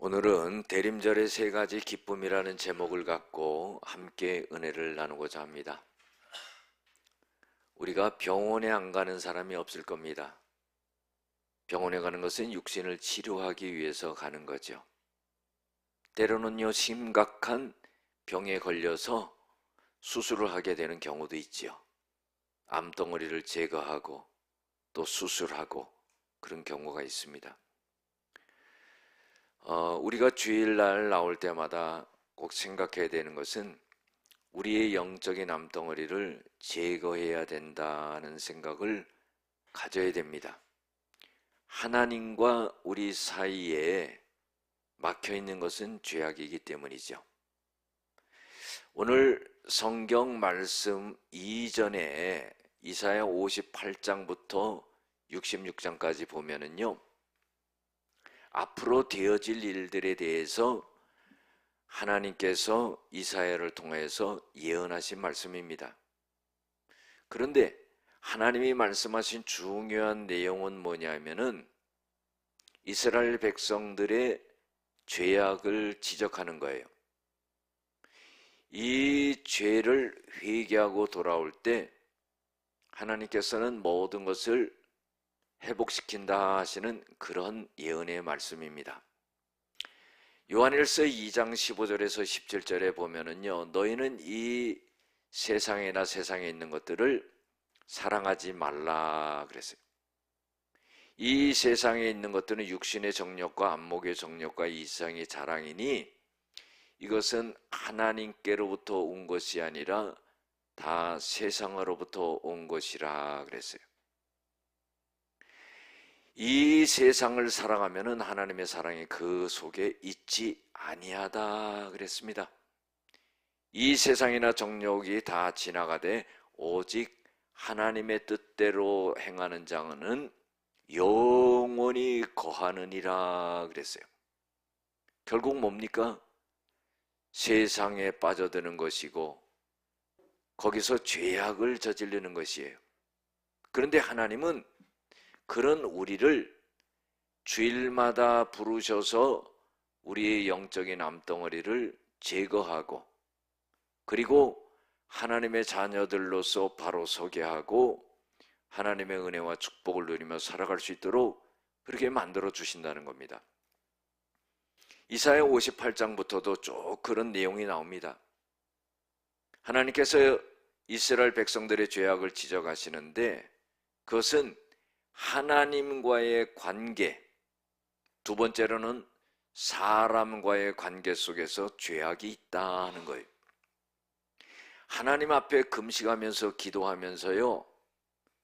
오늘은 대림절의 세 가지 기쁨이라는 제목을 갖고 함께 은혜를 나누고자 합니다. 우리가 병원에 안 가는 사람이 없을 겁니다. 병원에 가는 것은 육신을 치료하기 위해서 가는 거죠. 때로는요, 심각한 병에 걸려서 수술을 하게 되는 경우도 있지요. 암덩어리를 제거하고 또 수술하고 그런 경우가 있습니다. 우리가 주일날 나올 때마다 꼭 생각해야 되는 것은 우리의 영적인 암덩어리를 제거해야 된다는 생각을 가져야 됩니다. 하나님과 우리 사이에 막혀있는 것은 죄악이기 때문이죠. 오늘 성경 말씀 이전에 이사야 58장부터 66장까지 보면은요, 앞으로 되어질 일들에 대해서 하나님께서 이사야를 통해서 예언하신 말씀입니다. 그런데 하나님이 말씀하신 중요한 내용은 뭐냐면은 이스라엘 백성들의 죄악을 지적하는 거예요. 이 죄를 회개하고 돌아올 때 하나님께서는 모든 것을 회복시킨다 하시는 그런 예언의 말씀입니다. 요한일서 2장 15절에서 17절에 보면은요, 너희는 이 세상에 있는 것들을 사랑하지 말라 그랬어요. 이 세상에 있는 것들은 육신의 정욕과 안목의 정욕과 이 세상의 자랑이니 이것은 하나님께로부터 온 것이 아니라 다 세상으로부터 온 것이라 그랬어요. 이 세상을 사랑하면은 하나님의 사랑이 그 속에 있지 아니하다 그랬습니다. 이 세상이나 정욕이 다 지나가되 오직 하나님의 뜻대로 행하는 자는 영원히 거하느니라 그랬어요. 결국 뭡니까? 세상에 빠져드는 것이고 거기서 죄악을 저지르는 것이에요. 그런데 하나님은 그런 우리를 주일마다 부르셔서 우리의 영적인 암덩어리를 제거하고 그리고 하나님의 자녀들로서 바로 서게 하고 하나님의 은혜와 축복을 누리며 살아갈 수 있도록 그렇게 만들어 주신다는 겁니다. 이사야 58장부터도 쭉 그런 내용이 나옵니다. 하나님께서 이스라엘 백성들의 죄악을 지적하시는데 그것은 하나님과의 관계, 두 번째로는 사람과의 관계 속에서 죄악이 있다는 거예요. 하나님 앞에 금식하면서 기도하면서요,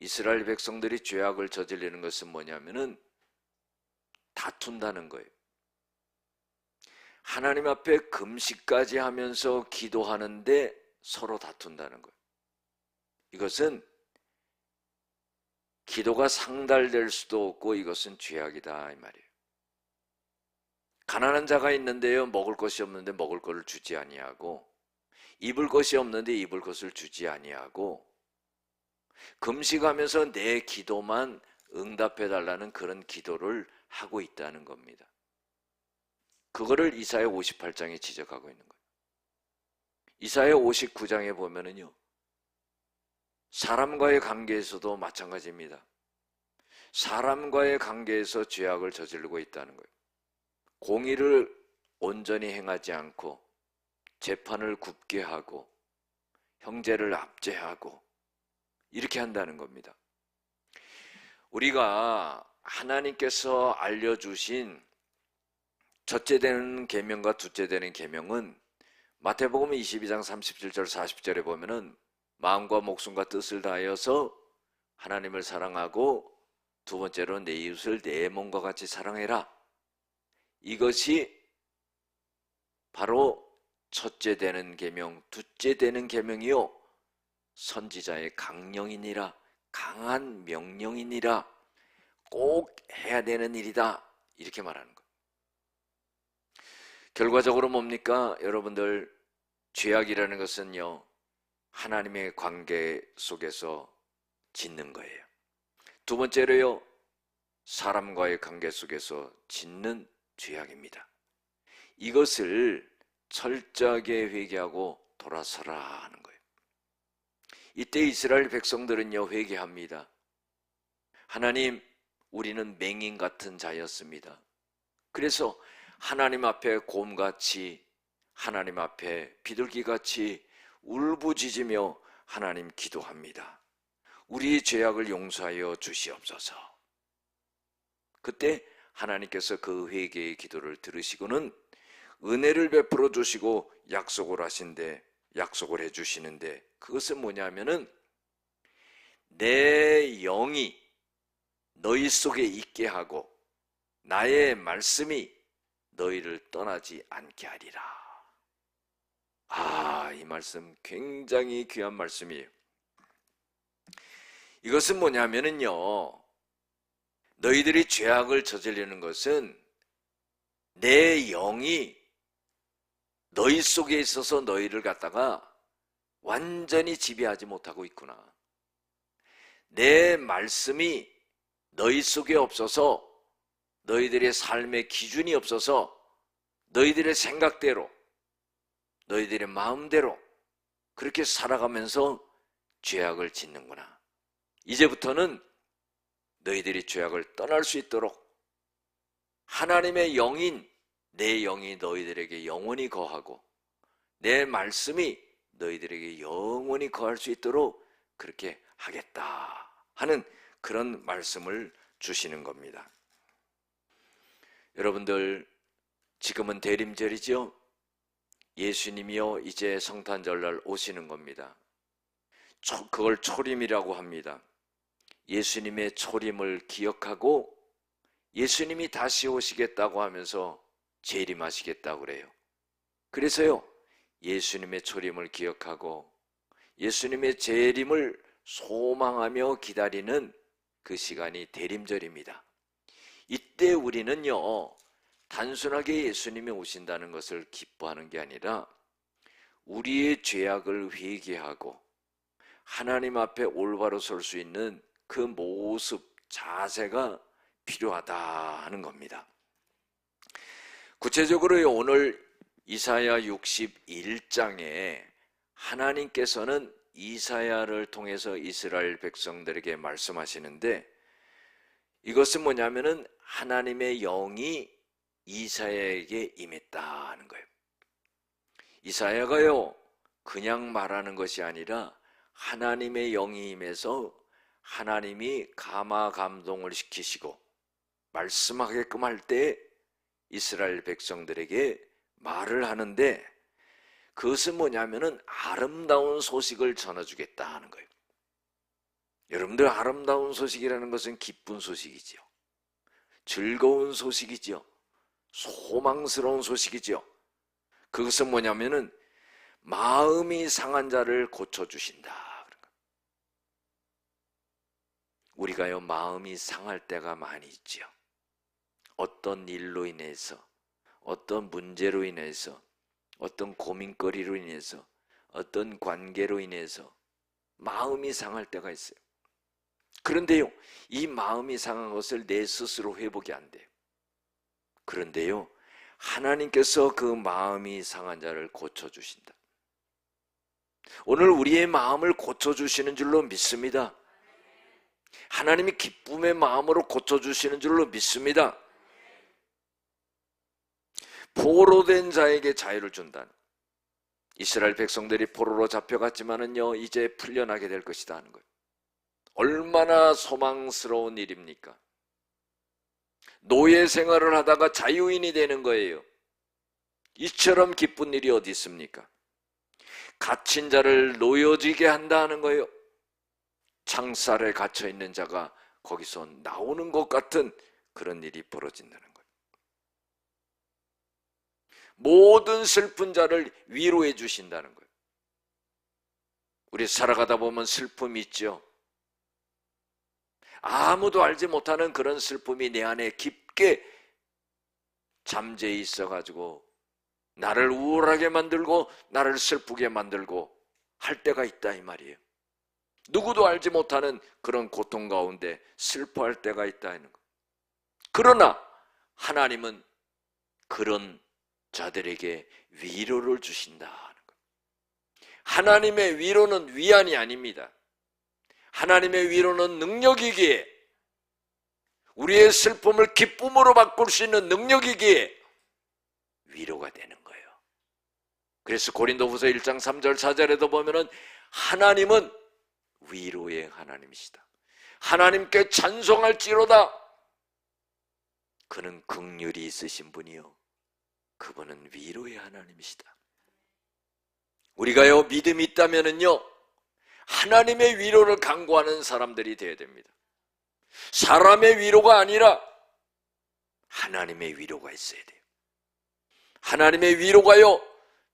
이스라엘 백성들이 죄악을 저지르는 것은 뭐냐면은 다툰다는 거예요. 하나님 앞에 금식까지 하면서 기도하는데 서로 다툰다는 거예요. 이것은 기도가 상달될 수도 없고 이것은 죄악이다 이 말이에요. 가난한 자가 있는데요, 먹을 것이 없는데 먹을 것을 주지 아니하고 입을 것이 없는데 입을 것을 주지 아니하고 금식하면서 내 기도만 응답해 달라는 그런 기도를 하고 있다는 겁니다. 그거를 이사야 58장에 지적하고 있는 거예요. 이사야 59장에 보면은요, 사람과의 관계에서도 마찬가지입니다. 사람과의 관계에서 죄악을 저지르고 있다는 거예요. 공의를 온전히 행하지 않고 재판을 굽게 하고 형제를 압제하고 이렇게 한다는 겁니다. 우리가 하나님께서 알려주신 첫째 되는 계명과 둘째 되는 계명은 마태복음 22장 37절 40절에 보면은 마음과 목숨과 뜻을 다하여서 하나님을 사랑하고 두 번째로 내 이웃을 내 몸과 같이 사랑해라. 이것이 바로 첫째 되는 계명, 둘째 되는 계명이요 선지자의 강령이니라, 강한 명령이니라, 꼭 해야 되는 일이다 이렇게 말하는 거예요. 결과적으로 뭡니까? 여러분들, 죄악이라는 것은요 하나님의 관계 속에서 짓는 거예요. 두 번째로요, 사람과의 관계 속에서 짓는 죄악입니다. 이것을 철저하게 회개하고 돌아서라 하는 거예요. 이때 이스라엘 백성들은요, 회개합니다. 하나님, 우리는 맹인 같은 자였습니다. 그래서 하나님 앞에 곰같이, 하나님 앞에 비둘기같이 울부짖으며 하나님 기도합니다. 우리의 죄악을 용서하여 주시옵소서. 그때 하나님께서 그 회개의 기도를 들으시고는 은혜를 베풀어 주시고 약속을 해주시는데, 그것은 뭐냐면은 내 영이 너희 속에 있게 하고 나의 말씀이 너희를 떠나지 않게 하리라. 이 말씀 굉장히 귀한 말씀이에요. 이것은 뭐냐면은요, 너희들이 죄악을 저지르는 것은 내 영이 너희 속에 있어서 너희를 갖다가 완전히 지배하지 못하고 있구나. 내 말씀이 너희 속에 없어서, 너희들의 삶의 기준이 없어서 너희들의 생각대로, 너희들의 마음대로 그렇게 살아가면서 죄악을 짓는구나. 이제부터는 너희들이 죄악을 떠날 수 있도록 하나님의 영인 내 영이 너희들에게 영원히 거하고 내 말씀이 너희들에게 영원히 거할 수 있도록 그렇게 하겠다 하는 그런 말씀을 주시는 겁니다. 여러분들, 지금은 대림절이죠. 예수님이요, 이제 성탄절날 오시는 겁니다. 그걸 초림이라고 합니다. 예수님의 초림을 기억하고 예수님이 다시 오시겠다고 하면서 재림하시겠다고 그래요. 그래서요, 예수님의 초림을 기억하고 예수님의 재림을 소망하며 기다리는 그 시간이 대림절입니다. 이때 우리는요, 단순하게 예수님이 오신다는 것을 기뻐하는 게 아니라 우리의 죄악을 회개하고 하나님 앞에 올바로 설 수 있는 그 모습, 자세가 필요하다 하는 겁니다. 구체적으로 오늘 이사야 61장에 하나님께서는 이사야를 통해서 이스라엘 백성들에게 말씀하시는데, 이것은 뭐냐면은 하나님의 영이 이사야에게 임했다 하는 거예요. 이사야가요, 그냥 말하는 것이 아니라 하나님의 영이 임해서 하나님이 감화 감동을 시키시고 말씀하게끔 할 때 이스라엘 백성들에게 말을 하는데, 그것은 뭐냐면은 아름다운 소식을 전해주겠다 하는 거예요. 여러분들, 아름다운 소식이라는 것은 기쁜 소식이죠. 즐거운 소식이죠. 소망스러운 소식이죠. 그것은 뭐냐면은 마음이 상한 자를 고쳐주신다. 우리가요, 마음이 상할 때가 많이 있죠. 어떤 일로 인해서, 어떤 문제로 인해서, 어떤 고민거리로 인해서, 어떤 관계로 인해서 마음이 상할 때가 있어요. 그런데요, 이 마음이 상한 것을 내 스스로 회복이 안 돼요. 그런데요, 하나님께서 그 마음이 상한 자를 고쳐주신다. 오늘 우리의 마음을 고쳐주시는 줄로 믿습니다. 하나님이 기쁨의 마음으로 고쳐주시는 줄로 믿습니다. 포로된 자에게 자유를 준다는, 이스라엘 백성들이 포로로 잡혀갔지만은요, 이제 풀려나게 될 것이다 하는 거예요. 얼마나 소망스러운 일입니까? 노예 생활을 하다가 자유인이 되는 거예요. 이처럼 기쁜 일이 어디 있습니까? 갇힌 자를 놓여지게 한다는 거예요. 창살에 갇혀 있는 자가 거기서 나오는 것 같은 그런 일이 벌어진다는 거예요. 모든 슬픈 자를 위로해 주신다는 거예요. 우리 살아가다 보면 슬픔이 있죠. 아무도 알지 못하는 그런 슬픔이 내 안에 깊게 잠재해 있어가지고 나를 우울하게 만들고 나를 슬프게 만들고 할 때가 있다 이 말이에요. 누구도 알지 못하는 그런 고통 가운데 슬퍼할 때가 있다 하는 거. 그러나 하나님은 그런 자들에게 위로를 주신다 하는 거예요. 하나님의 위로는 위안이 아닙니다. 하나님의 위로는 능력이기에, 우리의 슬픔을 기쁨으로 바꿀 수 있는 능력이기에 위로가 되는 거예요. 그래서 고린도후서 1장 3절 4절에도 보면은 하나님은 위로의 하나님이시다. 하나님께 찬송할지로다. 그는 긍휼이 있으신 분이요, 그분은 위로의 하나님이시다. 우리가요, 믿음이 있다면은요, 하나님의 위로를 간구하는 사람들이 되어야 됩니다. 사람의 위로가 아니라 하나님의 위로가 있어야 돼요. 하나님의 위로가요,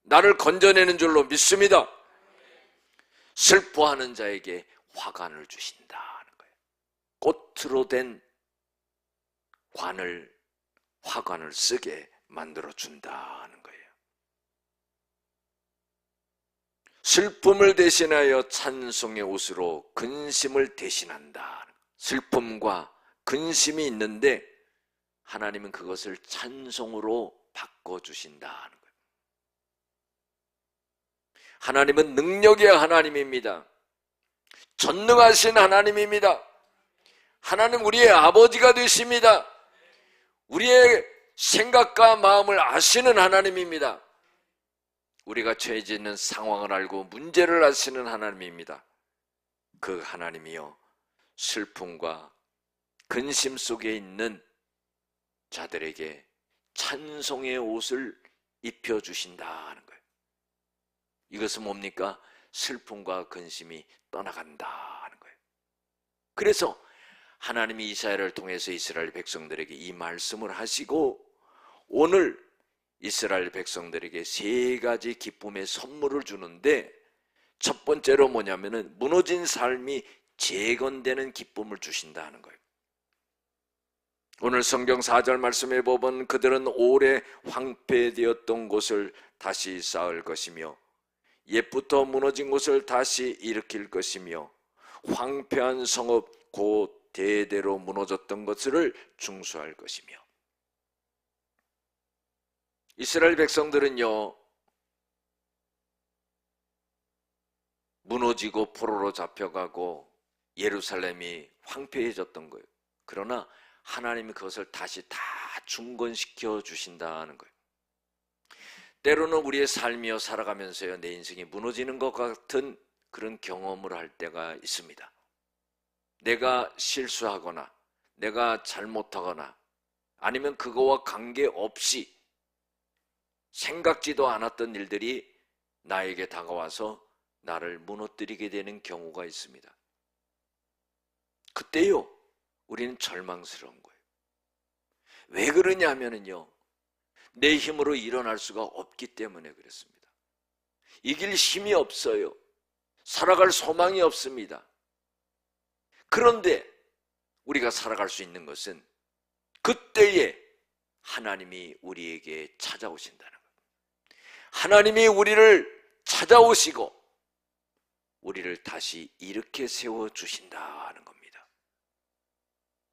나를 건져내는 줄로 믿습니다. 슬퍼하는 자에게 화관을 주신다 하는 거예요. 꽃으로 된 화관을 쓰게 만들어준다 하는 거예요. 슬픔을 대신하여 찬송의 옷으로 근심을 대신한다. 슬픔과 근심이 있는데 하나님은 그것을 찬송으로 바꿔주신다 하는 거예요. 하나님은 능력의 하나님입니다. 전능하신 하나님입니다. 하나님 우리의 아버지가 되십니다. 우리의 생각과 마음을 아시는 하나님입니다. 우리가 처해져 있는 상황을 알고 문제를 아시는 하나님입니다. 그 하나님이요, 슬픔과 근심 속에 있는 자들에게 찬송의 옷을 입혀주신다 하는 거예요. 이것은 뭡니까? 슬픔과 근심이 떠나간다 하는 거예요. 그래서 하나님이 이사야를 통해서 이스라엘 백성들에게 이 말씀을 하시고 오늘 이스라엘 백성들에게 세 가지 기쁨의 선물을 주는데, 첫 번째로 뭐냐면은 무너진 삶이 재건되는 기쁨을 주신다 하는 거예요. 오늘 성경 4절 말씀에 보면 그들은 오래 황폐되었던 곳을 다시 쌓을 것이며 옛부터 무너진 곳을 다시 일으킬 것이며 황폐한 성읍 곧 대대로 무너졌던 것을 중수할 것이며. 이스라엘 백성들은요, 무너지고 포로로 잡혀가고 예루살렘이 황폐해졌던 거예요. 그러나 하나님이 그것을 다시 다 중건시켜 주신다는 거예요. 때로는 우리의 삶이요, 살아가면서요, 내 인생이 무너지는 것 같은 그런 경험을 할 때가 있습니다. 내가 실수하거나 내가 잘못하거나 아니면 그거와 관계없이 생각지도 않았던 일들이 나에게 다가와서 나를 무너뜨리게 되는 경우가 있습니다. 그때요, 우리는 절망스러운 거예요. 왜 그러냐 하면은요, 내 힘으로 일어날 수가 없기 때문에 그렇습니다. 이길 힘이 없어요. 살아갈 소망이 없습니다. 그런데 우리가 살아갈 수 있는 것은 그때에 하나님이 우리에게 찾아오신다는 거예요. 하나님이 우리를 찾아오시고 우리를 다시 일으켜 세워주신다 하는 겁니다.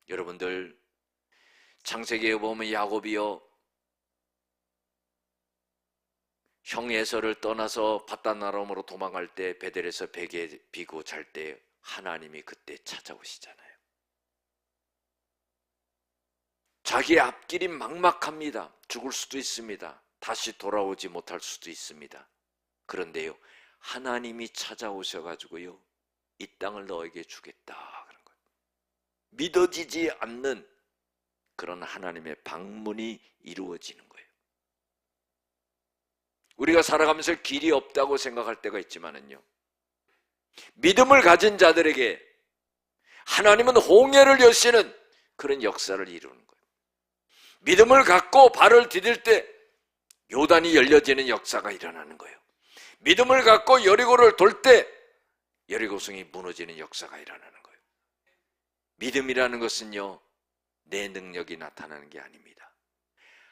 여러분들, 창세기에 보면 야곱이요, 형 에서를 떠나서 밧단 아람으로 도망갈 때 베델에서 베개에 비고 잘 때 하나님이 그때 찾아오시잖아요. 자기 앞길이 막막합니다. 죽을 수도 있습니다. 다시 돌아오지 못할 수도 있습니다. 그런데요, 하나님이 찾아오셔가지고요, 이 땅을 너에게 주겠다 그런 거예요. 믿어지지 않는 그런 하나님의 방문이 이루어지는 거예요. 우리가 살아가면서 길이 없다고 생각할 때가 있지만은요, 믿음을 가진 자들에게 하나님은 홍해를 여시는 그런 역사를 이루는 거예요. 믿음을 갖고 발을 디딜 때 요단이 열려지는 역사가 일어나는 거예요. 믿음을 갖고 여리고를 돌 때 여리고성이 무너지는 역사가 일어나는 거예요. 믿음이라는 것은요, 내 능력이 나타나는 게 아닙니다.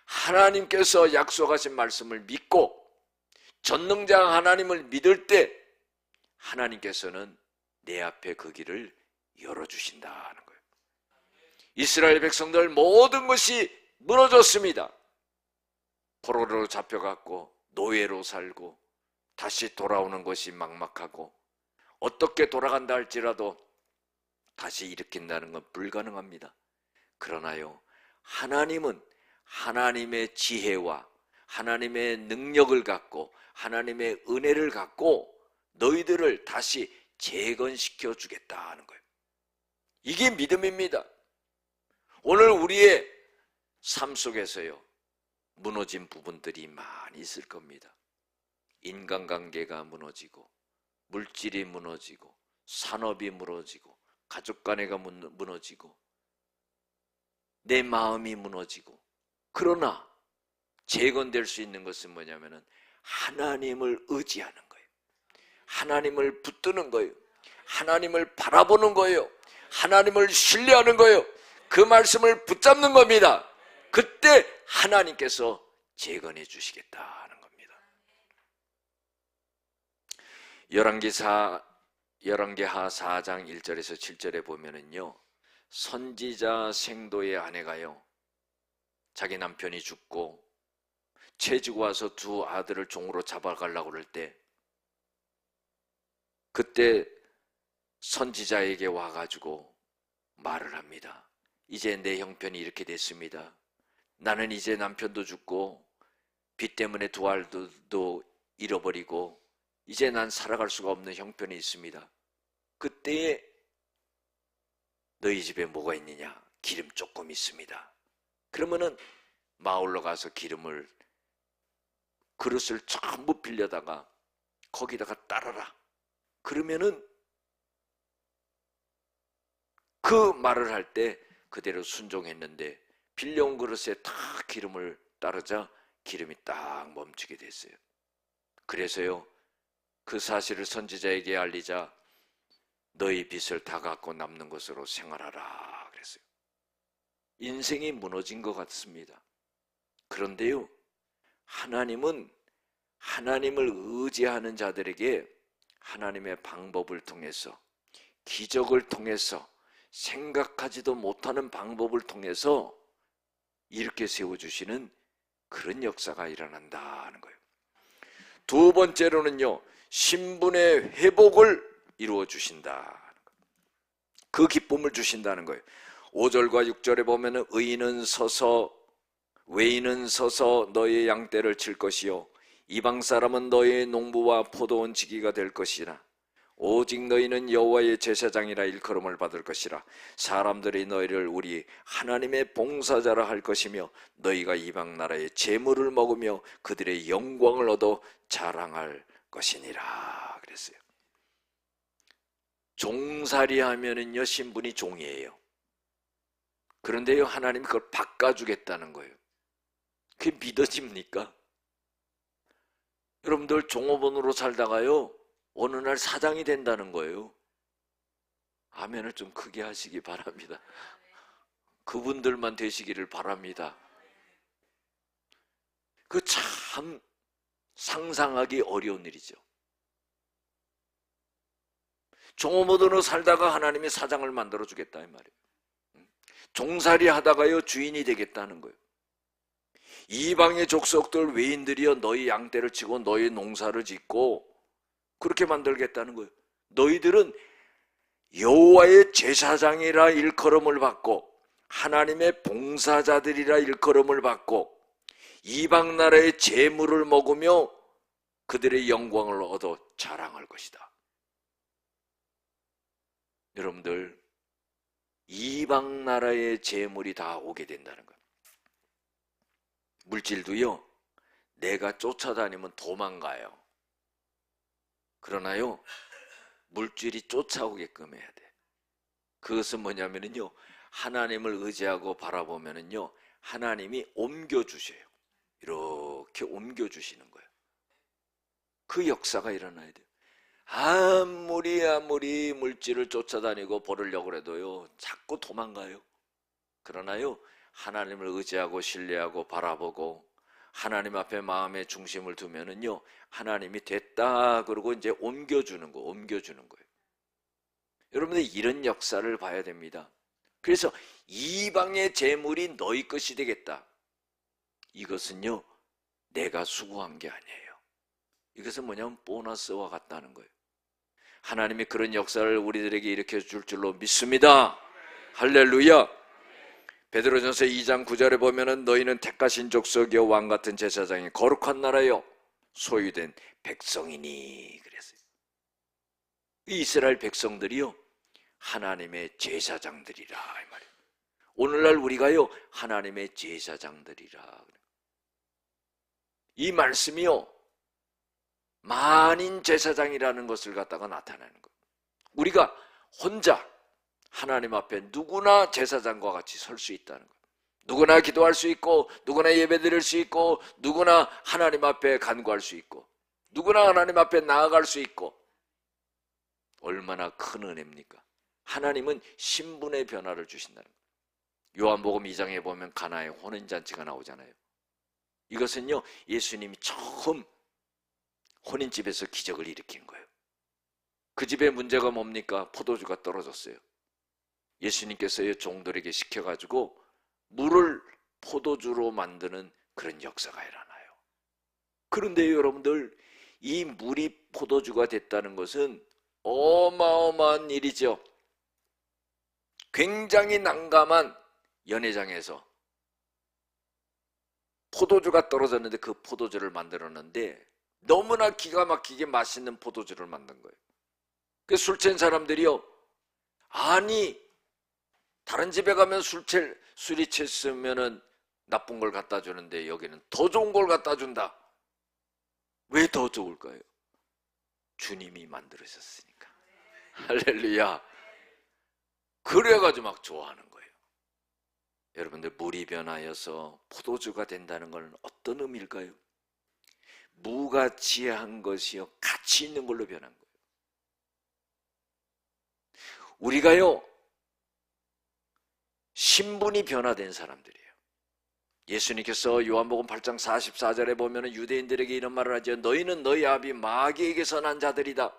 하나님께서 약속하신 말씀을 믿고 전능자 하나님을 믿을 때 하나님께서는 내 앞에 그 길을 열어주신다는 거예요. 이스라엘 백성들 모든 것이 무너졌습니다. 포로로 잡혀갔고 노예로 살고 다시 돌아오는 것이 막막하고 어떻게 돌아간다 할지라도 다시 일으킨다는 건 불가능합니다. 그러나요, 하나님은 하나님의 지혜와 하나님의 능력을 갖고 하나님의 은혜를 갖고 너희들을 다시 재건시켜 주겠다 하는 거예요. 이게 믿음입니다. 오늘 우리의 삶 속에서요, 무너진 부분들이 많이 있을 겁니다. 인간관계가 무너지고 물질이 무너지고 산업이 무너지고 가족 간에가 무너지고 내 마음이 무너지고, 그러나 재건될 수 있는 것은 뭐냐면은 하나님을 의지하는 거예요. 하나님을 붙드는 거예요. 하나님을 바라보는 거예요. 하나님을 신뢰하는 거예요. 그 말씀을 붙잡는 겁니다. 그때 하나님께서 재건해 주시겠다는 겁니다. 열왕기하 4장 1절에서 7절에 보면은요, 선지자 생도의 아내가요, 자기 남편이 죽고 채지고 와서 두 아들을 종으로 잡아가려고 그럴 때, 그때 선지자에게 와가지고 말을 합니다. 이제 내 형편이 이렇게 됐습니다. 나는 이제 남편도 죽고 빚 때문에 두 아들도 잃어버리고 이제 난 살아갈 수가 없는 형편이 있습니다. 그때에 너희 집에 뭐가 있느냐? 기름 조금 있습니다. 그러면은 마을로 가서 기름을 그릇을 전부 빌려다가 거기다가 따라라. 그러면은 그 말을 할 때 그대로 순종했는데 빌려온 그릇에 다 기름을 따르자 기름이 딱 멈추게 됐어요. 그래서요, 그 사실을 선지자에게 알리자 너희 빚을 다 갚고 남는 것으로 생활하라 그랬어요. 인생이 무너진 것 같습니다. 그런데요, 하나님은 하나님을 의지하는 자들에게 하나님의 방법을 통해서, 기적을 통해서, 생각하지도 못하는 방법을 통해서 이렇게 세워주시는 그런 역사가 일어난다는 거예요. 두 번째로는요, 신분의 회복을 이루어 주신다. 그 기쁨을 주신다는 거예요. 5절과 6절에 보면은 의인은 서서 외인은 서서 너의 양떼를 칠 것이요 이방 사람은 너의 농부와 포도원 지기가 될 것이라. 오직 너희는 여호와의 제사장이라 일컬음을 받을 것이라. 사람들이 너희를 우리 하나님의 봉사자라 할 것이며 너희가 이방 나라의 재물을 먹으며 그들의 영광을 얻어 자랑할 것이니라 그랬어요. 종살이 하면은요, 신분이 종이에요. 그런데요, 하나님이 그걸 바꿔주겠다는 거예요. 그게 믿어집니까? 여러분들 종업원으로 살다가요, 어느 날 사장이 된다는 거예요. 아멘을 좀 크게 하시기 바랍니다. 그분들만 되시기를 바랍니다. 그 참 상상하기 어려운 일이죠. 종업원으로 살다가 하나님이 사장을 만들어 주겠다 이 말이에요. 종살이 하다가요, 주인이 되겠다는 거예요. 이방의 족속들 외인들이여 너희 양떼를 치고 너희 농사를 짓고 그렇게 만들겠다는 거예요. 너희들은 여호와의 제사장이라 일컬음을 받고 하나님의 봉사자들이라 일컬음을 받고 이방 나라의 재물을 먹으며 그들의 영광을 얻어 자랑할 것이다. 여러분들, 이방 나라의 재물이 다 오게 된다는 거예요. 물질도요, 내가 쫓아다니면 도망가요. 그러나요, 물질이 쫓아오게끔 해야 돼. 그것은 뭐냐면요, 하나님을 의지하고 바라보면요, 하나님이 옮겨주셔요. 이렇게 옮겨주시는 거예요. 그 역사가 일어나야 돼요. 아무리 물질을 쫓아다니고 벌으려고 해도요, 자꾸 도망가요. 그러나요, 하나님을 의지하고 신뢰하고 바라보고 하나님 앞에 마음의 중심을 두면은요, 하나님이 됐다 그러고 이제 옮겨주는 거예요. 여러분들 이런 역사를 봐야 됩니다. 그래서 이방의 재물이 너희 것이 되겠다. 이것은요, 내가 수고한 게 아니에요. 이것은 뭐냐면 보너스와 같다는 거예요. 하나님이 그런 역사를 우리들에게 일으켜 줄 줄로 믿습니다. 할렐루야. 베드로전서 2장 9절에 보면은 너희는 택하신 족속이요 왕같은 제사장이 거룩한 나라요 소유된 백성이니 그랬어요. 이 이스라엘 백성들이요 하나님의 제사장들이라 이 말이에요. 오늘날 우리가요 하나님의 제사장들이라. 이 말씀이요 만인 제사장이라는 것을 갖다가 나타내는 거예요. 우리가 혼자 하나님 앞에 누구나 제사장과 같이 설 수 있다는 거예요. 누구나 기도할 수 있고 누구나 예배드릴 수 있고 누구나 하나님 앞에 간구할 수 있고 누구나 하나님 앞에 나아갈 수 있고 얼마나 큰 은혜입니까? 하나님은 신분의 변화를 주신다는 거예요. 요한복음 2장에 보면 가나의 혼인잔치가 나오잖아요. 이것은요 예수님이 처음 혼인집에서 기적을 일으킨 거예요. 그 집에 문제가 뭡니까? 포도주가 떨어졌어요. 예수님께서 종들에게 시켜가지고 물을 포도주로 만드는 그런 역사가 일어나요. 그런데 여러분들 이 물이 포도주가 됐다는 것은 어마어마한 일이죠. 굉장히 난감한 연회장에서 포도주가 떨어졌는데 그 포도주를 만들었는데 너무나 기가 막히게 맛있는 포도주를 만든 거예요. 그 술 취한 사람들이요 아니 다른 집에 가면 술이 취했으면 나쁜 걸 갖다 주는데 여기는 더 좋은 걸 갖다 준다. 왜 더 좋을까요? 주님이 만들으셨으니까. 할렐루야. 그래가지고 막 좋아하는 거예요. 여러분들 물이 변하여서 포도주가 된다는 건 어떤 의미일까요? 무가치한 것이요 가치 있는 걸로 변한 거예요. 우리가요 신분이 변화된 사람들이에요. 예수님께서 요한복음 8장 44절에 보면 유대인들에게 이런 말을 하죠. 너희는 너희 아비 마귀에게서 난 자들이다.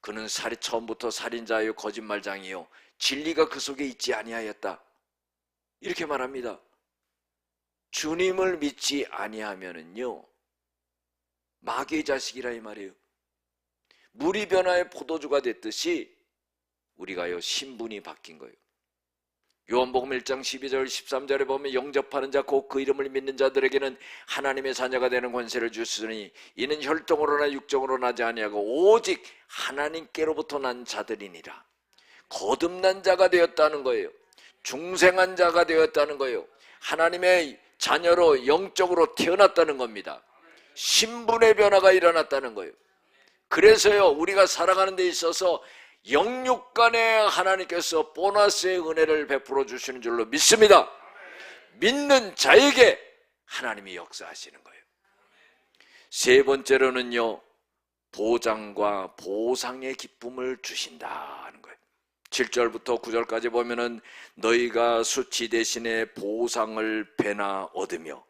그는 처음부터 살인자요 거짓말장이요 진리가 그 속에 있지 아니하였다. 이렇게 말합니다. 주님을 믿지 아니하면은요 마귀의 자식이라 이 말이에요. 물이 변화해 포도주가 됐듯이 우리가요 신분이 바뀐 거예요. 요한복음 1장 12절 13절에 보면 영접하는 자 곧 그 이름을 믿는 자들에게는 하나님의 자녀가 되는 권세를 주시니 이는 혈통으로나 육정으로 나지 아니하고 오직 하나님께로부터 난 자들이니라. 거듭난 자가 되었다는 거예요. 중생한 자가 되었다는 거예요. 하나님의 자녀로 영적으로 태어났다는 겁니다. 신분의 변화가 일어났다는 거예요. 그래서요 우리가 살아가는 데 있어서 영육간에 하나님께서 보너스의 은혜를 베풀어 주시는 줄로 믿습니다. 믿는 자에게 하나님이 역사하시는 거예요. 세 번째로는요 보장과 보상의 기쁨을 주신다는 거예요. 7절부터 9절까지 보면은 너희가 수치 대신에 보상을 배나 얻으며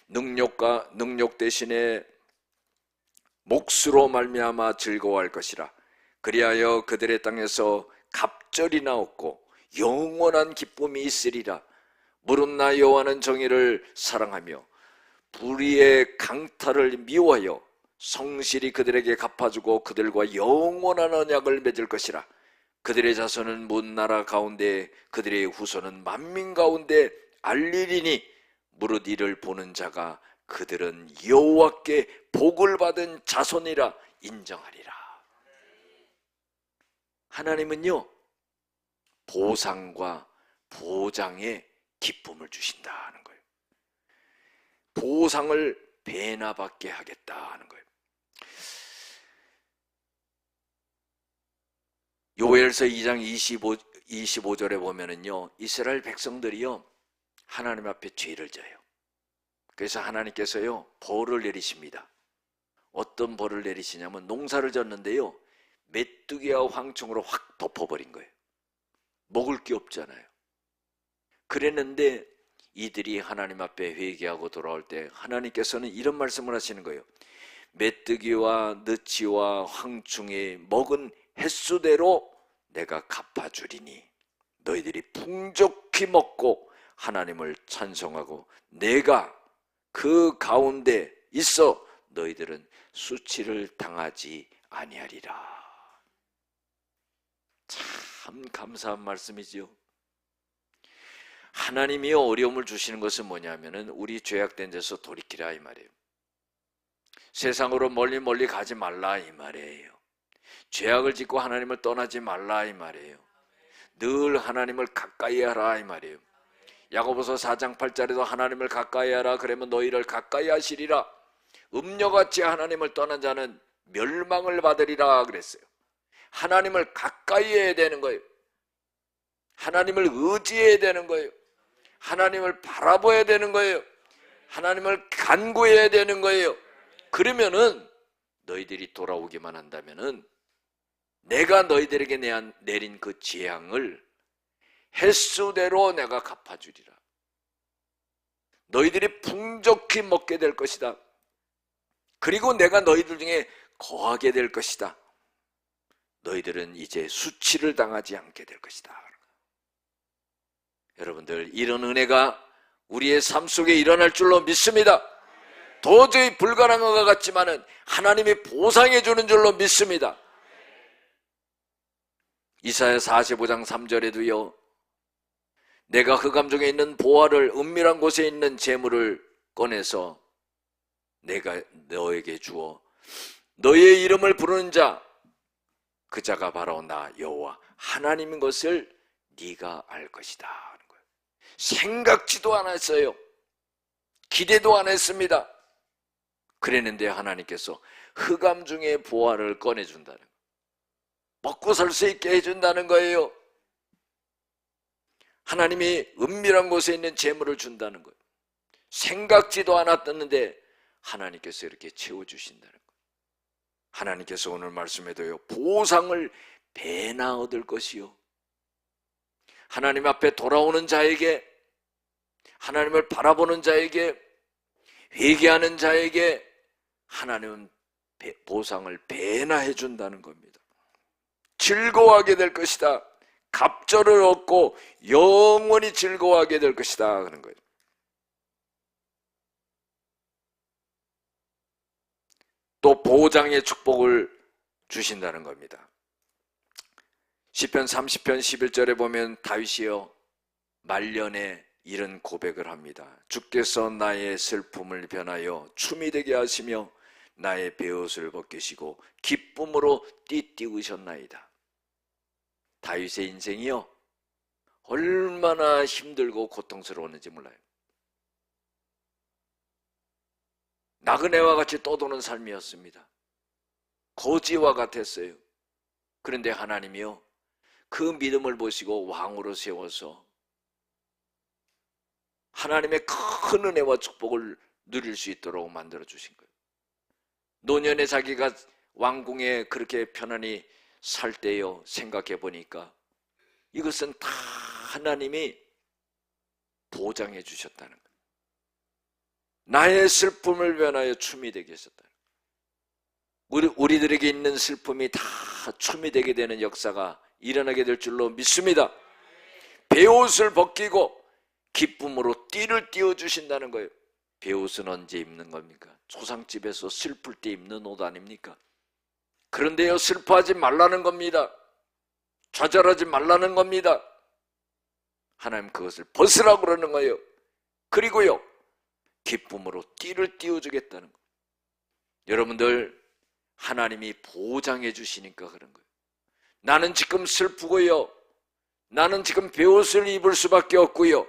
능력 대신에 몫으로 말미암아 즐거워할 것이라. 그리하여 그들의 땅에서 갑절이나 얻고 영원한 기쁨이 있으리라. 무릇 나 여호와는 정의를 사랑하며 불의의 강탈을 미워하여 성실히 그들에게 갚아주고 그들과 영원한 언약을 맺을 것이라. 그들의 자손은 문 나라 가운데 그들의 후손은 만민 가운데 알리리니 무릇 이를 보는 자가 그들은 여호와께 복을 받은 자손이라 인정하리라. 하나님은요 보상과 보장의 기쁨을 주신다는 거예요. 보상을 배나 받게 하겠다는 거예요. 요엘서 2장 25절에 보면은요 이스라엘 백성들이요 하나님 앞에 죄를 져요. 그래서 하나님께서요 벌을 내리십니다. 어떤 벌을 내리시냐면 농사를 졌는데요 메뚜기와 황충으로 확 덮어버린 거예요. 먹을 게 없잖아요. 그랬는데 이들이 하나님 앞에 회개하고 돌아올 때 하나님께서는 이런 말씀을 하시는 거예요. 메뚜기와 느치와 황충이 먹은 횟수대로 내가 갚아주리니 너희들이 풍족히 먹고 하나님을 찬송하고 내가 그 가운데 있어 너희들은 수치를 당하지 아니하리라. 참 감사한 말씀이지요. 하나님이 어려움을 주시는 것은 뭐냐면은 우리 죄악된 데서 돌이키라 이 말이에요. 세상으로 멀리 가지 말라 이 말이에요. 죄악을 짓고 하나님을 떠나지 말라 이 말이에요. 늘 하나님을 가까이 하라 이 말이에요. 야고보서 4장 8절에도 하나님을 가까이 하라 그러면 너희를 가까이 하시리라. 음녀같이 하나님을 떠난 자는 멸망을 받으리라 그랬어요. 하나님을 가까이 해야 되는 거예요. 하나님을 의지해야 되는 거예요. 하나님을 바라봐야 되는 거예요. 하나님을 간구해야 되는 거예요. 그러면은 너희들이 돌아오기만 한다면은 내가 너희들에게 내린 그 재앙을 횟수대로 내가 갚아주리라. 너희들이 풍족히 먹게 될 것이다. 그리고 내가 너희들 중에 거하게 될 것이다. 너희들은 이제 수치를 당하지 않게 될 것이다. 여러분들, 이런 은혜가 우리의 삶 속에 일어날 줄로 믿습니다. 도저히 불가능한 것 같지만은 하나님이 보상해 주는 줄로 믿습니다. 이사야 45장 3절에도요, 내가 흑암 중에 있는 보화를 은밀한 곳에 있는 재물을 꺼내서 내가 너에게 주어 너의 이름을 부르는 자, 그 자가 바로 나 여호와 하나님인 것을 네가 알 것이다 하는 거예요. 생각지도 않았어요. 기대도 안 했습니다. 그랬는데 하나님께서 흑암 중에 보화를 꺼내준다는 거예요. 먹고 살 수 있게 해준다는 거예요. 하나님이 은밀한 곳에 있는 재물을 준다는 거예요. 생각지도 않았었는데 하나님께서 이렇게 채워주신다는 거예요. 하나님께서 오늘 말씀에도요, 보상을 배나 얻을 것이요, 하나님 앞에 돌아오는 자에게, 하나님을 바라보는 자에게, 회개하는 자에게 하나님은 보상을 배나 해준다는 겁니다. 즐거워하게 될 것이다. 갑절을 얻고 영원히 즐거워하게 될 것이다 그런 거예요. 또 보장의 축복을 주신다는 겁니다. 시편 30편 11절에 보면 다윗이요 말년에 이런 고백을 합니다. 주께서 나의 슬픔을 변하여 춤이 되게 하시며 나의 베옷을 벗기시고 기쁨으로 띠띠우셨나이다. 다윗의 인생이요 얼마나 힘들고 고통스러웠는지 몰라요. 나그네와 같이 떠도는 삶이었습니다. 거지와 같았어요. 그런데 하나님이요 그 믿음을 보시고 왕으로 세워서 하나님의 큰 은혜와 축복을 누릴 수 있도록 만들어 주신 거예요. 노년에 자기가 왕궁에 그렇게 편안히 살 때요 생각해 보니까 이것은 다 하나님이 보장해 주셨다는 거예요. 나의 슬픔을 변하여 춤이 되게 하셨다는 거예요. 우리들에게 있는 슬픔이 다 춤이 되게 되는 역사가 일어나게 될 줄로 믿습니다. 베옷을 벗기고 기쁨으로 띠를 띄워주신다는 거예요. 베옷은 언제 입는 겁니까? 초상집에서 슬플 때 입는 옷 아닙니까? 그런데요 슬퍼하지 말라는 겁니다. 좌절하지 말라는 겁니다. 하나님 그것을 벗으라고 그러는 거예요. 그리고요 기쁨으로 띠를 띄워주겠다는 거예요. 여러분들 하나님이 보장해 주시니까 그런 거예요. 나는 지금 슬프고요, 나는 지금 베옷을 입을 수밖에 없고요,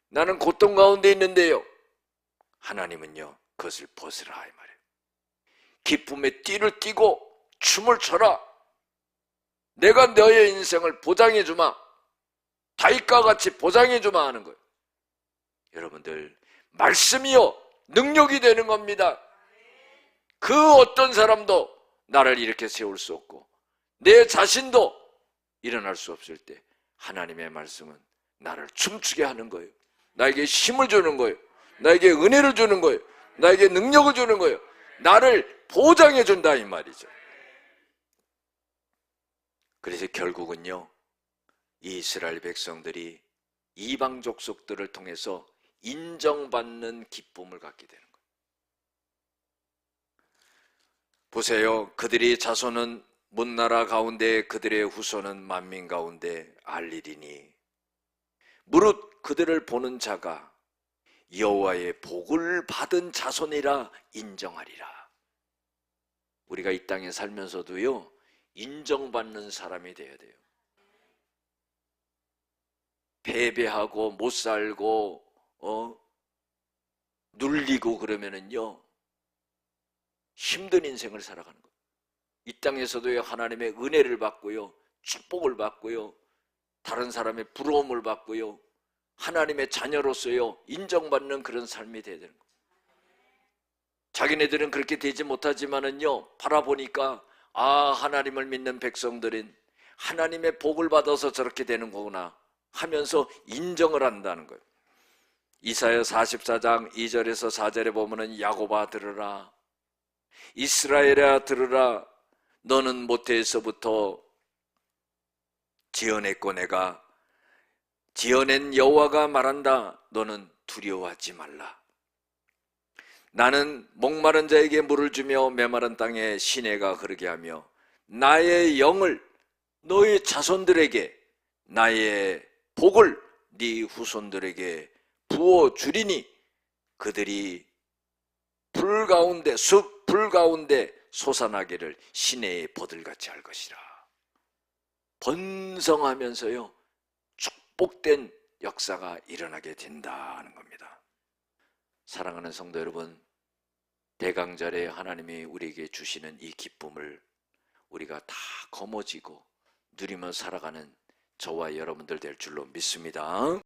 나는 고통 가운데 있는데요, 하나님은요 그것을 벗으라 이 말이에요. 기쁨의 띠를 띠고 춤을 춰라. 내가 너의 인생을 보장해 주마, 다윗과 같이 보장해 주마 하는 거예요. 여러분들 말씀이요 능력이 되는 겁니다. 그 어떤 사람도 나를 이렇게 세울 수 없고 내 자신도 일어날 수 없을 때 하나님의 말씀은 나를 춤추게 하는 거예요. 나에게 힘을 주는 거예요. 나에게 은혜를 주는 거예요. 나에게 능력을 주는 거예요. 나를 보장해 준다 이 말이죠. 그래서 결국은요 이 이스라엘 백성들이 이방 족속들을 통해서 인정받는 기쁨을 갖게 되는 거예요. 보세요. 그들의 자손은 문나라 가운데 그들의 후손은 만민 가운데 알리리니 무릇 그들을 보는 자가 여호와의 복을 받은 자손이라 인정하리라. 우리가 이 땅에 살면서도요, 인정받는 사람이 되어야 돼요. 패배하고 못 살고 눌리고 그러면은요, 힘든 인생을 살아가는 거예요. 이 땅에서도요, 하나님의 은혜를 받고요, 축복을 받고요, 다른 사람의 부러움을 받고요, 하나님의 자녀로서요, 인정받는 그런 삶이 되어야 되는 거예요. 자기네들은 그렇게 되지 못하지만은요, 바라보니까 하나님을 믿는 백성들은 하나님의 복을 받아서 저렇게 되는 거구나 하면서 인정을 한다는 거예요. 이사야 44장 2절에서 4절에 보면은 야곱아 들으라, 이스라엘아 들으라, 너는 모태에서부터 지어냈고 내가 지어낸 여호와가 말한다. 너는 두려워하지 말라. 나는 목마른 자에게 물을 주며 메마른 땅에 시내가 흐르게 하며 나의 영을 너의 자손들에게, 나의 복을 네 후손들에게 부어주리니 그들이 불 가운데, 숲 불 가운데 솟아나기를 시내의 버들같이 할 것이라. 번성하면서요, 축복된 역사가 일어나게 된다는 겁니다. 사랑하는 성도 여러분, 대강절에 하나님이 우리에게 주시는 이 기쁨을 우리가 다 거머쥐고 누리며 살아가는 저와 여러분들 될 줄로 믿습니다.